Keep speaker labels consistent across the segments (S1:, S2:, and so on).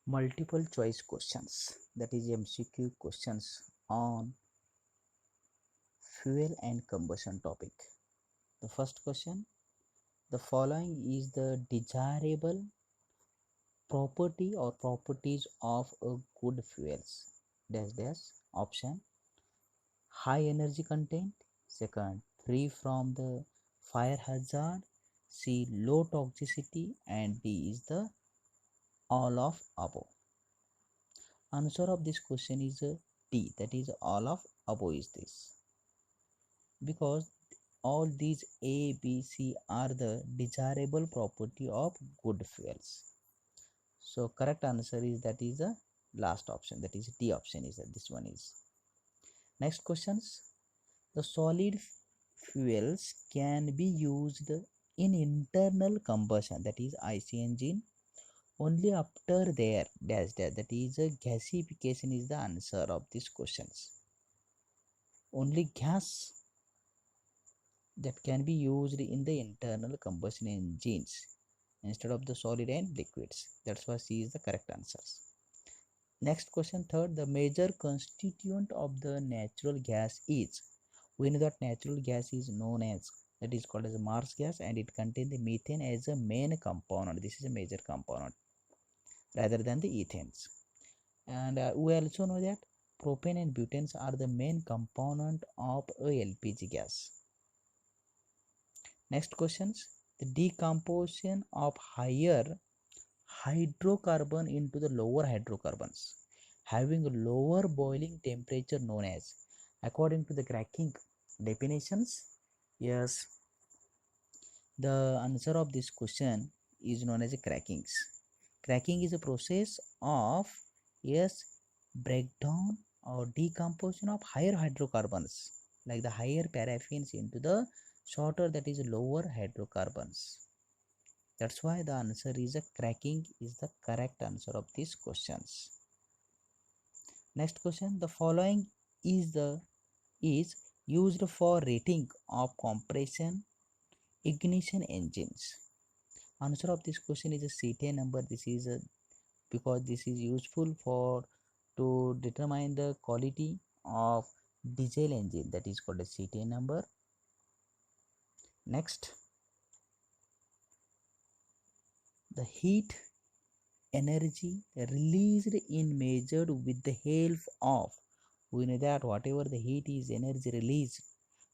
S1: multiple choice questions, that is MCQ questions on fuel and combustion topic. The first question, the following is the desirable property or properties of a good fuels. Dash dash. Option, high energy content. Second, free from the fire hazard. C, low toxicity. And D is the all of above. Answer of this question is D, that is all of above is this, because all these A, B, C are the desirable property of good fuels. So correct answer is that is the last option, that is D option is that this one is. Next questions, the solid fuels can be used in internal combustion, that is IC engine, only after their dash dash, that is a gasification is the answer of these questions. Only gas that can be used in the internal combustion engines instead of the solid and liquids. That's why C is the correct answers. Next question, third, the major constituent of the natural gas is. We know that natural gas is known as, that is called as a Mars gas, and it contains the methane as a main component. This is a major component rather than the ethanes. And we also know that propane and butanes are the main component of a LPG gas. Next questions, the decomposition of higher hydrocarbon into the lower hydrocarbons having a lower boiling temperature known as, according to the cracking definitions. Yes, the answer of this question is known as a crackings. Cracking is a process of, yes, breakdown or decomposition of higher hydrocarbons like the higher paraffins into the shorter, that is lower hydrocarbons. That's why the answer is a cracking is the correct answer of these questions. Next question, the following is used for rating of compression ignition engines. Answer of this question is a CTA number. This is because this is useful for to determine the quality of diesel engine, that is called a CTA number. Next, the heat energy released in measured with the help of, we know that whatever the heat is energy released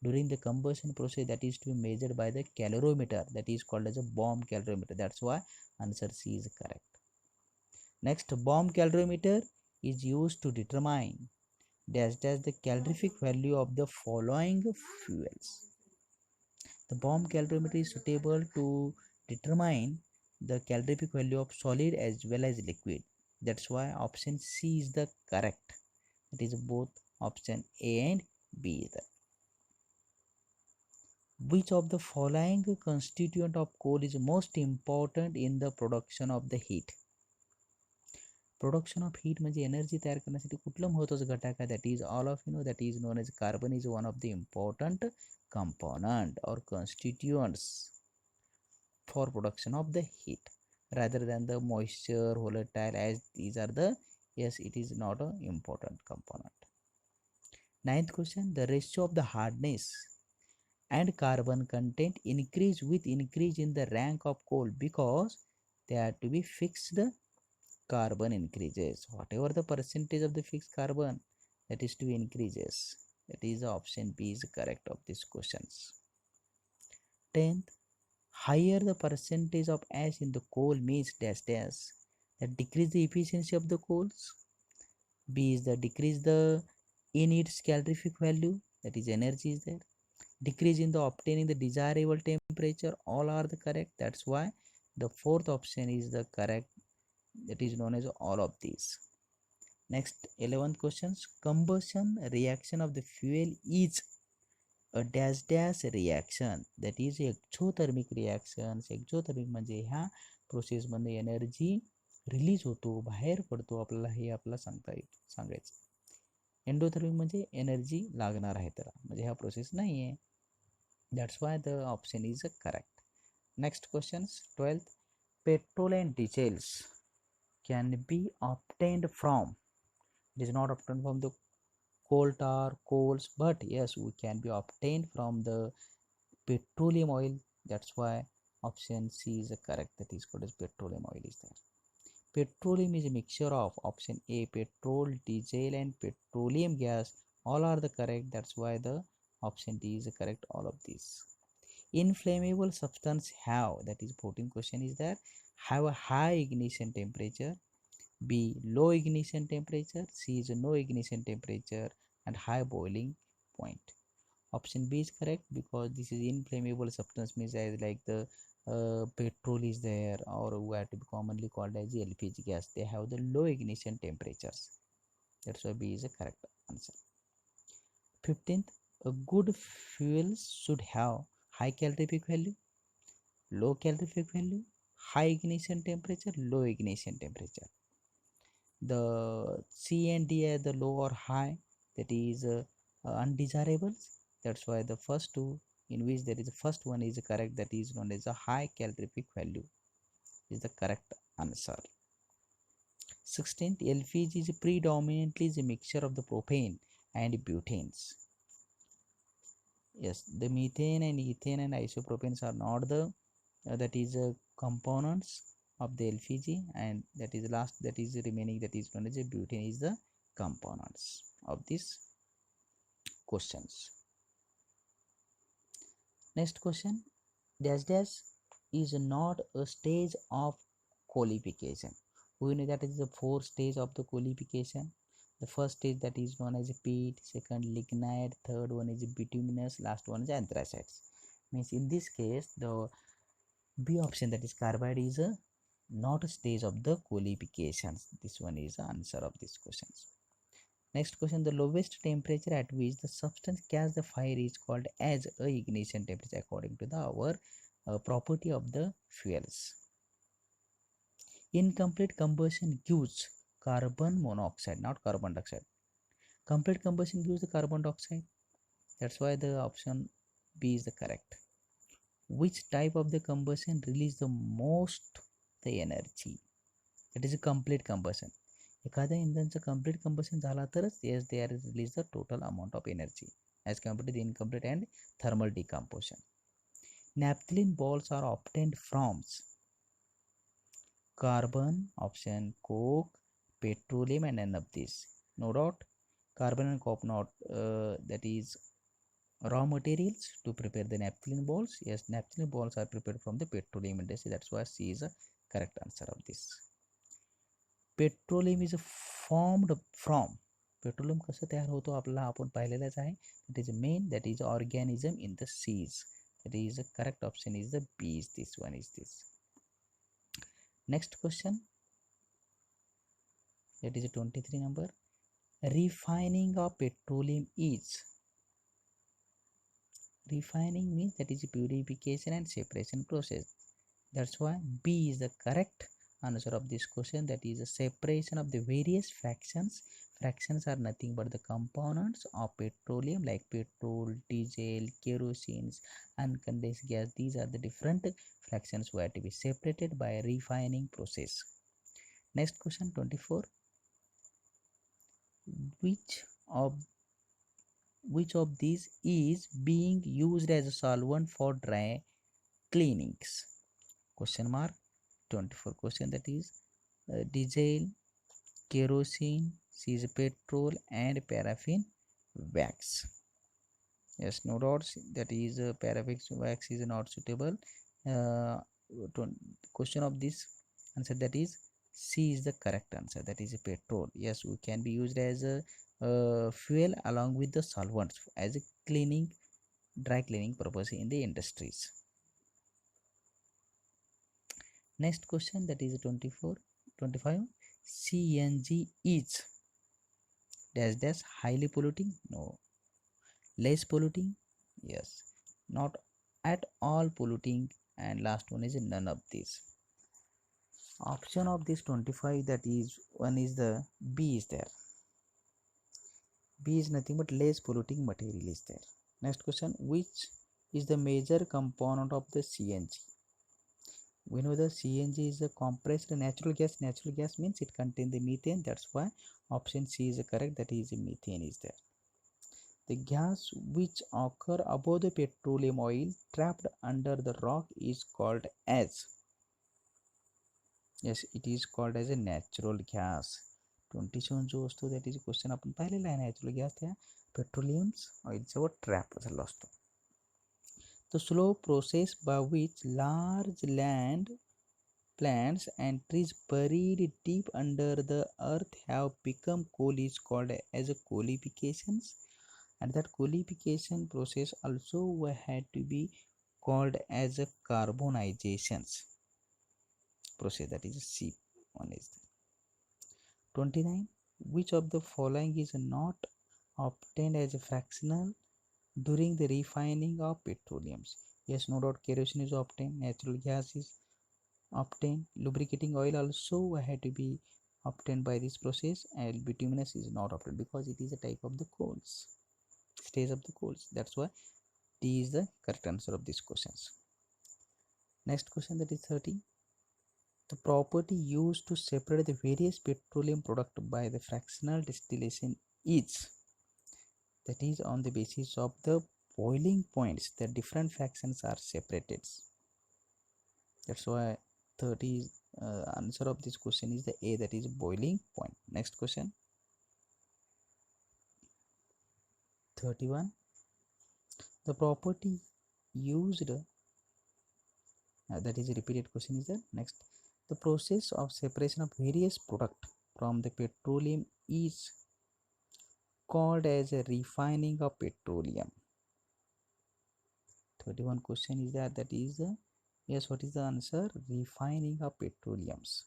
S1: during the combustion process, that is to be measured by the calorimeter, that is called as a bomb calorimeter. That's why answer C is correct. Next, bomb calorimeter is used to determine dash dash the calorific value of the following fuels. The bomb calorimeter is suitable to determine the calorific value of solid as well as liquid. That's why option C is the correct. It is both option A and B is the. Which of the following constituent of coal is most important in the production of the heat? Production of heat म्हणजे energy तयार करण्यासाठी कुठलं महत्त्वाचं घटक आहे, that is all of you know that is known as carbon is one of the important component or constituents for production of the heat rather than the moisture, volatile, as these are the, yes, it is not an important component. Ninth question, the ratio of the hardness and carbon content increase with increase in the rank of coal because they are to be fixed carbon increases. Whatever the percentage of the fixed carbon, that is to be increases. That is option B is correct of these questions. 10th, higher the percentage of ash in the coal means dash dash, that decrease the efficiency of the coals. B is the decrease the in its calorific value, that is energy is there. Decrease in the obtaining the desirable temperature, all are the correct. That's why the fourth option is the correct, that is known as all of these. Next, 11th questions, combustion reaction of the fuel is a dash dash reaction, that is exothermic reactions. Exothermic म्हणजे ह्या प्रोसेसमध्ये energy release होतो, बाहेर पडतो, आपल्याला हे आपल्याला सांगायचं. Endothermic म्हणजे एनर्जी लागणार आहे त्याला, म्हणजे हा प्रोसेस नाही आहे. That's why the option is correct. Next questions 12th, petrol and diesels can be obtained from, it is not obtained from the coal tar coals, but yes, we can be obtained from the petroleum oil. That's why option C is the correct, that is called as petroleum oil is there. Petroleum is a mixture of option A, petrol, diesel, and petroleum gas. All are the correct. That's why the option D is the correct. All of these. Inflammable substance have, that is 14 question is there, have a high ignition temperature. B, low ignition temperature. C is a no ignition temperature and high boiling point. Option B is correct because this is inflammable substance, means as like the petrol is there, or what to be commonly called as the LPG gas. They have the low ignition temperatures. That's why B is the correct answer. 15th, a good fuel should have high calorific value, low calorific value, high ignition temperature, low ignition temperature. The C and D are the low or high, that is undesirables. That's why the first two, in which there is the first one is correct, that is known as a high calorific value, is the correct answer. 16th, LPG is predominantly is a mixture of the propane and butanes. Yes, the methane and ethane and isopropanes are not the that is components of the LPG, and that is last, that is remaining, that is known as a butane is the components of these questions. Next question, dash dash is not a stage of qualification. We know that is the fourth stage of the qualification. The first stage that is known as a peat, second lignite, third one is bituminous, last one is anthracites. Means in this case the B option, that is carbide, is a not a stage of the qualifications. This one is the answer of these questions. Next question, the lowest temperature at which the substance catches the fire is called as a ignition temperature according to the our property of the fuels. Incomplete combustion gives carbon monoxide, not carbon dioxide. Complete combustion gives the carbon dioxide. That's why the option B is the correct. Which type of the combustion release the most the energy? That is a complete combustion. एखाद्या इंधनचं complete combustion झाला तरच yes they are release the total amount of energy as compared to the incomplete and thermal decomposition. Naphthalene balls are obtained from carbon, option coke, petroleum, and none of this. No doubt, carbon and coke not that is raw materials to prepare the naphthalene balls. Yes, naphthalene balls are prepared from the petroleum industry. That's why C is the correct answer of this. Petroleum is formed from, petroleum कसं तयार होतो आपल्याला आपण पाहिलेलंच आहे. That is main, that is organism in the seas. That is the correct option is the B is this one is this. Next question, that is a 23 number. Refining of petroleum is, refining means that is purification and separation process. That's why B is the correct answer of this question, that is a separation of the various fractions. Fractions are nothing but the components of petroleum like petrol, diesel, kerosene, uncondensed gas. These are the different fractions who are to be separated by refining process. Next question, 24. Which of these is being used as a solvent for dry cleanings? Question mark. 24 question, that is diesel, kerosene, is petrol, and paraffin wax. Yes, no doubts, that is paraffin wax is not suitable. Question of this answer, that is C is the correct answer, that is a petrol. Yes, we can be used as a fuel along with the solvents as a cleaning, dry cleaning purpose in the industries. Next question, that is 25. CNG is dash dash highly polluting? No. Less polluting? Yes. Not at all polluting, and last one is none of these. Option of this 25, that is one is the B is there. B is nothing but less polluting material is there. Next question, which is the major component of the CNG? We know the CNG is a compressed natural gas. Natural gas means it contains the methane. That's why option C is correct. That is methane is there. The gas which occur above the petroleum oil trapped under the rock is called as, yes, it is called as a natural gas. 27 जो असतो that is question आपण पाहिलेला आहे. Natural gas त्या petroleum ऑइलच्या trap झाला असतो. The slow process by which large land plants and trees buried deep under the earth have become coal is called as a coalifications, and that coalification process also had to be called as a carbonizations process. That is C one is 29. Which of the following is not obtained as a fractional during the refining of petroleums? Yes, no doubt kerosene is obtained, natural gas is obtained, lubricating oil also had to be obtained by this process, and bituminous is not obtained because it is a type of the coals, stage of the coals. That's why D is the correct answer of these questions. Next question, that is 30. The property used to separate the various petroleum products by the fractional distillation is, that is on the basis of the boiling points the different fractions are separated. That's why 30 answer of this question is the A, that is boiling point. Next question, 31. The property used, that is a repeated question is the next. The process of separation of various products from the petroleum is called as a refining of petroleum. 31 question is that is yes, what is the answer? Refining of petroleums.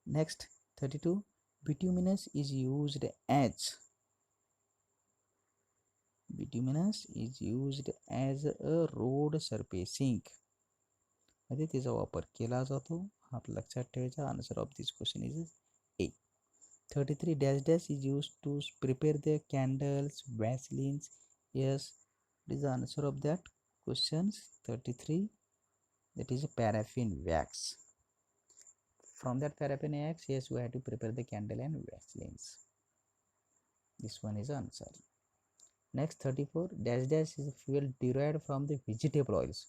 S1: Next, 32. Bituminous is used as, bituminous is used as a road surfacing मध्ये त्याचा वापर केला जातो. आपल्या लक्षात ठेवायचा. Answer of this question is A. 33. Dash dash is used to prepare the candles, vaselines. Yes, what is the answer of that questions? 33, that is a paraffin wax. From that paraffin wax, yes, we have to prepare the candle and vaselines. This one is answer. Next, 34. Dash dash is a fuel derived from the vegetable oils.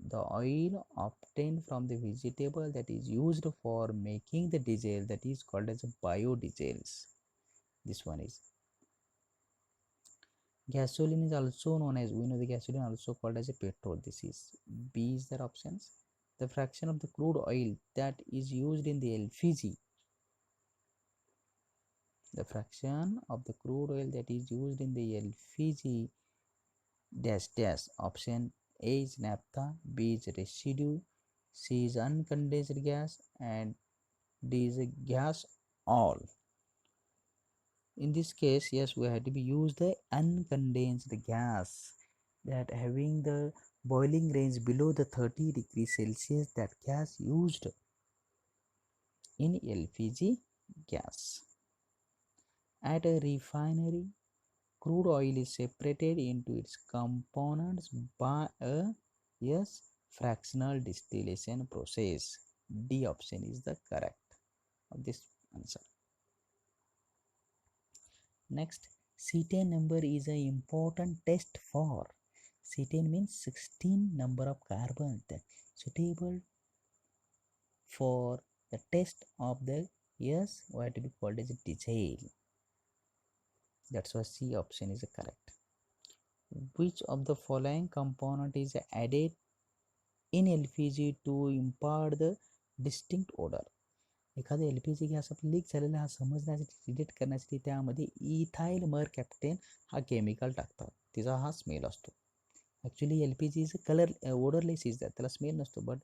S1: The oil obtained from the vegetable that is used for making the diesel, that is called as biodiesels. This one is. Gasoline is also known as, we know the gasoline also called as a petrol. This is B is their options. The fraction of the crude oil that is used in the LPG, the fraction of the crude oil that is used in the LPG dash dash. Option A is naphtha, B is residue, C is uncondensed gas, and D is a gas oil. In this case, yes, we have to be use the uncondensed gas, that having the boiling range below the 30 degrees Celsius, that gas used in LPG gas. At a refinery, crude oil is separated into its components by a, yes, fractional distillation process. D option is the correct of this answer. Next, cetane number is an important test for. Cetane means 16 number of carbons that suitable for the test of the, yes, what to be called as a diesel. That's why C option is correct. Which of the following component is added in LPG to impart the distinct odor? एखादा LPG gas आपला leak झालेला हा समजण्यासाठी, detect करण्यासाठी त्यामध्ये ethyl मरकॅप्टेन हा chemical टाकतात. तिचा हा स्मेल असतो. Actually LPG is colour odourless is that, त्याला स्मेल नसतो, बट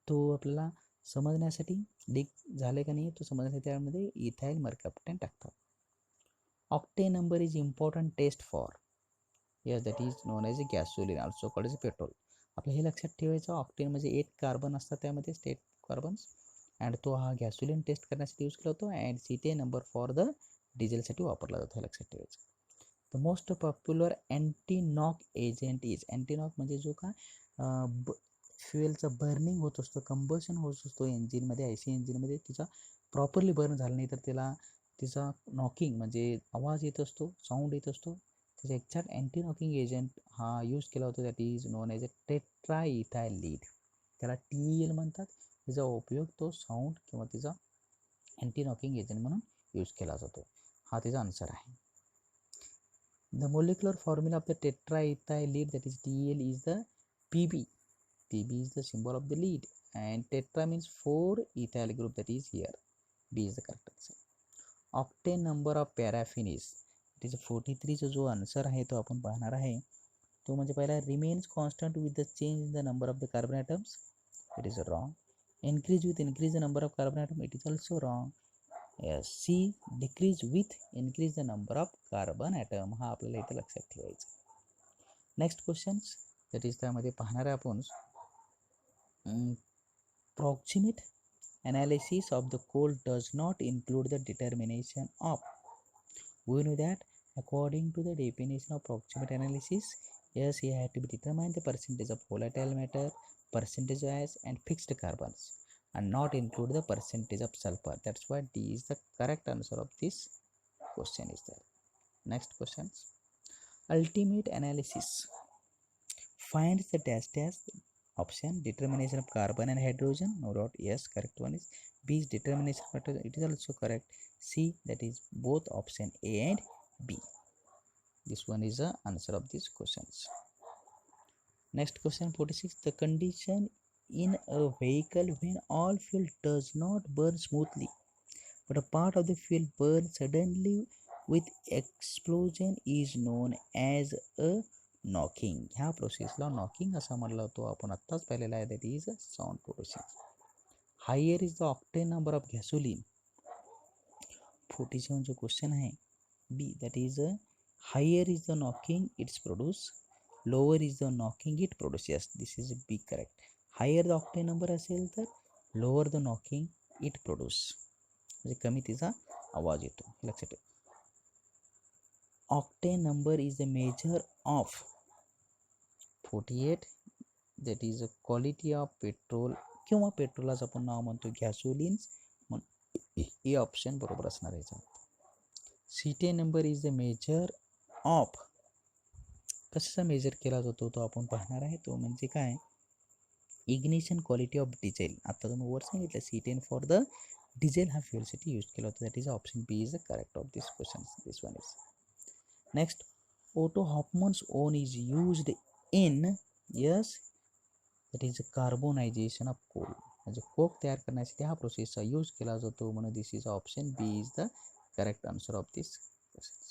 S1: तो आपल्याला समजण्यासाठी लीक झाले का नाही तो समजण्यासाठी त्यामध्ये इथाइल मरकॅप्टेन टाकतात. Octane number is important test for. Yes, that is known as a gasoline, also called as petrol. आपलं हे लक्षात ठेवायचं, ऑक्टेन म्हणजे 8 कार्बन असतात त्यामध्ये, स्टेट कार्बन्स, अँड तो हा गॅसोलिन टेस्ट करण्यासाठी यूज केला जातो. अँड सीटे नंबर फॉर द डिझेलसाठी वापरला जातो, हे लक्षात ठेवायचं. The most popular anti knock agent is, anti knock म्हणजे जो का फ्युएलचा बर्निंग होत असतो, कंबशन होत असतो इंजिनमध्ये, IC इंजिनमध्ये, तिचा प्रॉपरली बर्न झाला नाही तर त्याला तिचा नॉकिंग म्हणजे आवाज येत असतो, साऊंड येत असतो. त्याचा एक्झॅक्ट अँटी नॉकिंग एजंट हा यूज केला होता, that is known as a tetraethyl lead, त्याला TEL म्हणतात. तिचा उपयोग तो साऊंड किंवा तिचा अँटी नॉकिंग एजंट म्हणून यूज केला जातो. हा तिचा आन्सर आहे. The molecular formula of the tetraethyl lead, that is TEL, is the PB. PB is the symbol of the lead, and tetra means 4 ethyl group, that is here. B is the correct answer. Octane number of paraffin is, it is 43. जो answer आहे तो आपण पाहणार आहे. तो म्हणजे पहिला remains constant with the change in the number of the carbon atoms. It is wrong. Increase with increase the number of carbon atom. It is also wrong. Yes. C, decrease with increase the number of carbon atom. हा आपल्याला इथे लक्षात ठेवायचा. Next questions, that is त्यामध्ये पाहणार आहे आपण proximate analysis of the coal does not include the determination of. We know that according to the definition of proximate analysis, yes, you have to determine the percentage of volatile matter, percentage of ash and fixed carbons, and not include the percentage of sulfur. That's why D is the correct answer of this question is there. Next questions. Ultimate analysis finds the dash dash. Option determination of carbon and hydrogen, no doubt. Yes, correct one is B is determination of hydrogen. It is also correct. C, that is both option A and B. This one is the answer of these questions. Next question 46. The condition in a vehicle when all fuel does not burn smoothly but a part of the fuel burns suddenly with explosion is known as a knocking. ह्या प्रोसेसला knocking असा म्हणला तो आपण आत्ताच पाहिलेला आहे, that is sound process. Higher is the octane number of gasoline. 47 जो क्वेश्चन आहे B, that is higher is the knocking its produce, lower is the knocking it produce. Yes, this is B correct. Higher the octane number असेल तर lower the knocking it produce, म्हणजे कमी तिचा आवाज येतो, लक्षात ठेवा. Octane number is the measure of 48, that is a quality of petrol किंवा पेट्रोलाच आपण नाव म्हणतो गॅसोलिन्स. हे ऑप्शन बरोबर असणार आहे. Cetane number is the measure of, कसा मेजर केला जातो तो आपण पाहणार आहे. तो म्हणजे काय, इग्निशन क्वालिटी ऑफ डिझेल. आता तुम्ही वर सांगितलं सीटेन फॉर द डिझेल हा फ्युएलसाठी यूज केला होता, that is option B is the correct of this question. This one is next. Otto Hoffmann's oven is used in, yes, that is carbonization of coal, म्हणजे coke तयार करण्यासाठी हा प्रोसेसचा use केला जातो, म्हणून this is option B is the correct answer of this question.